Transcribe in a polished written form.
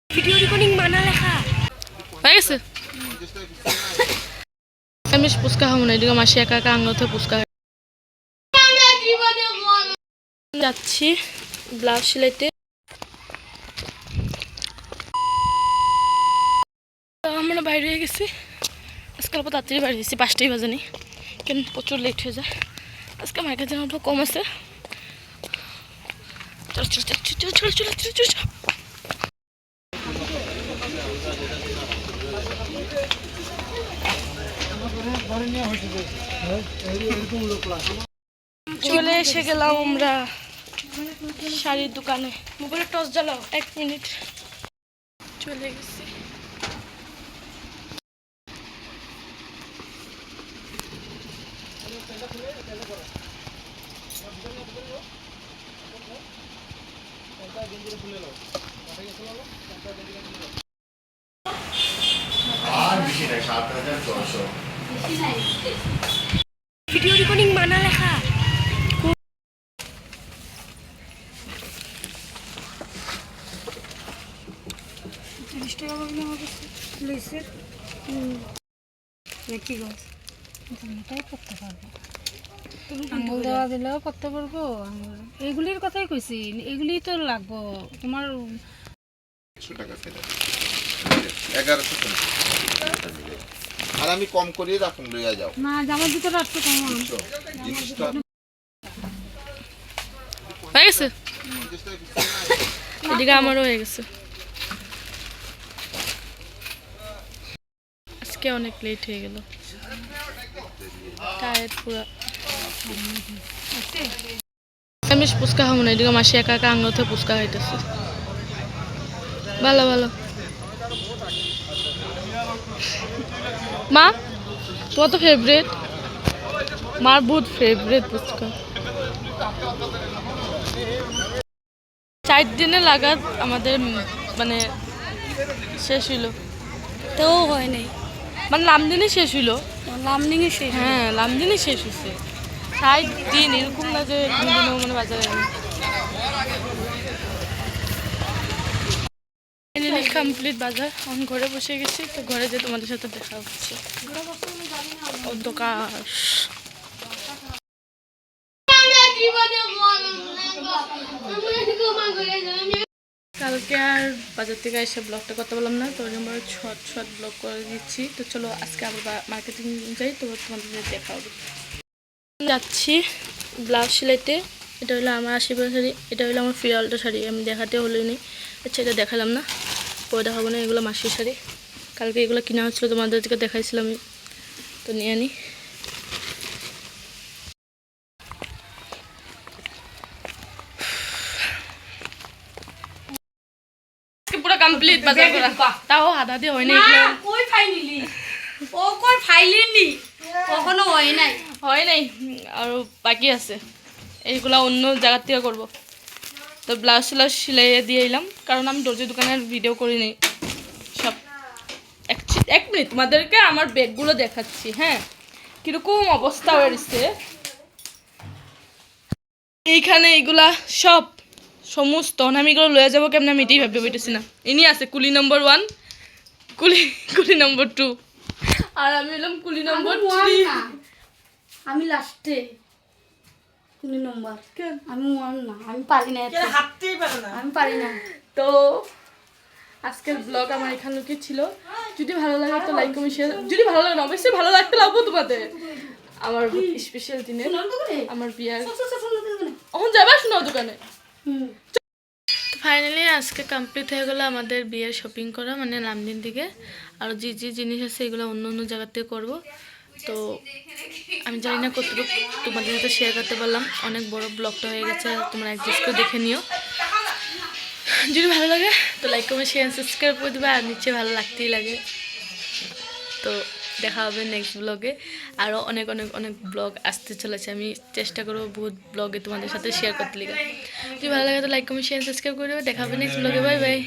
Video recording মানা লেখা হয়ে গেছে। আমি ফুচকা খাবো না, এদিকে মাসি একা একা আঙুলতে ফুচকা যাচ্ছি ব্লাউজ সিলাইতে। আমরা বাইরে হয়ে গেছি আজকে, অল্প তাড়াতাড়ি বাড়ি গেছি, 5টাই বাজেনি, কেন প্রচুর লেট হয়ে যায় আজকে। আমার কাছে অল্প কম আছে। চলো চলো চলো চলো চলো চলো চলো চলো চলো। চলে এসে গেলাম আমরা শাড়ির দোকানে। মোবাইলে টর্চ জ্বালাও, 1 মিনিট। চলে গেছি। ভিডিও রেকর্ডিং মানা লেখা। আঙুল দেওয়া দিলেও করতে পারবো। এইগুলির কথাই কইছি, এগুলি তো লাগবো তোমার। 100 টাকা সেটা 1100 আর আমি কম করে রাখুন, লইয়া যাও না জামার ভিতরে একটু কম জিনিসটা হয়ে গেছে। এদিকে আমারও হয়ে গেছে। আজকে অনেক লেট হয়ে গেল, টায়ার্ড পুরো। আমি ফুচকা খাবো না, এদিকে মাসি একা একা আঙুলতে ফুচকা খাইতেছে। ভালো ভালো। মা তোমার তো ফেভারিট, মার বহুত ফেভারিট ফুচকা। 4 দিনে লাগাত আমাদের মানে শেষ হইল। তো হয় নাই, মানে লামদিনে শেষ হইল। লামডিংয়ে শেষ। হ্যাঁ লামদিনে শেষ হয়েছে। 60 দিন এরকম না যে 2 দিনও মানে বাজারে কমপ্লিট বাজার। এখন ঘরে বসে গেছি, তো ঘরে যে তোমাদের সাথে দেখা হচ্ছে। অন্ধকার। কালকে আর বাজার থেকে এসে ব্লগটা করতে পারলাম না, তো আমরা শর্ট ব্লগ করে দিচ্ছি। তো চলো আজকে আবার মার্কেটিং যাই, তো তোমাদের দেখা হবে। যাচ্ছি ব্লাউজ সিলাইতে। এটা হলো আমার আশীর্বাদ শাড়ি, এটা হলো আমার ফিরালটা শাড়ি। আমি দেখাতে হলোই নি, আচ্ছা এটা দেখালাম না, পরে দেখাবো না। এগুলো মাসির শাড়ি, কালকে এগুলো কিনা হচ্ছিলো, তোমাদেরকে দেখাইছিলাম আমি, তো নিয়ে আনি। পুরো কমপ্লিট বাজার করা, তাও আধা দিয়ে হয় না। কই ফাইনালি ও কই ফাইলিনি, কখনো হয় নাই। হয় নাই, আর বাকি আছে। এইগুলা অন্য জায়গার থেকে করবো। তো ব্লাউজ সিলাইয়ে দিয়ে এলাম, কারণ আমি দর্জির দোকানের ভিডিও করি নাই সব। 1 মিনিট তোমাদেরকে আমার ব্যাগগুলো দেখাচ্ছি। হ্যাঁ কিরকম অবস্থা হয়েছে এইখানে। এইগুলা সব সমস্ত আমি এগুলো লয়ে যাবো কেমন, আমি এটাই ভাবতে পেরেছি না। ইনি আছে কুলি নম্বর 1, কুলি নম্বর 2, আর আমি এলাম কুলি নম্বর 3। আমি লাস্টে কুলি নম্বর। আমি 1 না, আমি পারি না, হাঁটতেই পারি না, আমি পারি না। তো আজকের ব্লগ আমার এখানে কি ছিল। যদি ভালো লাগে তো লাইক কমেন্ট শেয়ার। যদি ভালো লাগে না, অবশ্যই ভালো লাগতে লাগবো তোমাদের। আমার স্পেশাল দিনে আমার বিয়ার এখন যাবা শোনাও দোকানে। ফাইনালি আজকে কমপ্লিট হয়ে গেলো আমাদের বিয়ের শপিং করা, মানে লামদিন দিকে। আর যে যে জিনিস আছে এগুলো অন্য অন্য জায়গা থেকে করবো। তো আমি জানি না কতটুকু তোমাদের সাথে শেয়ার করতে পারলাম। অনেক বড় ব্লগটা হয়ে গেছে, তোমরা অ্যাডজাস্ট করে দেখে নিও। যদি ভালো লাগে তো লাইক কমেন্ট শেয়ার সাবস্ক্রাইব করে দেবে, আর নিচে ভালো লাগতেই লাগে। তো দেখা হবে নেক্সট ব্লগে। আরও অনেক অনেক অনেক ব্লগ আসতে চলেছে, আমি চেষ্টা করবো বহুত ব্লগে তোমাদের সাথে শেয়ার করতে লিখে। যদি ভালো লাগে তো লাইক কমেন্ট শেয়ার সাবস্ক্রাইব করে দেবে। দেখা হবে নেক্সট ব্লগে। Bye bye.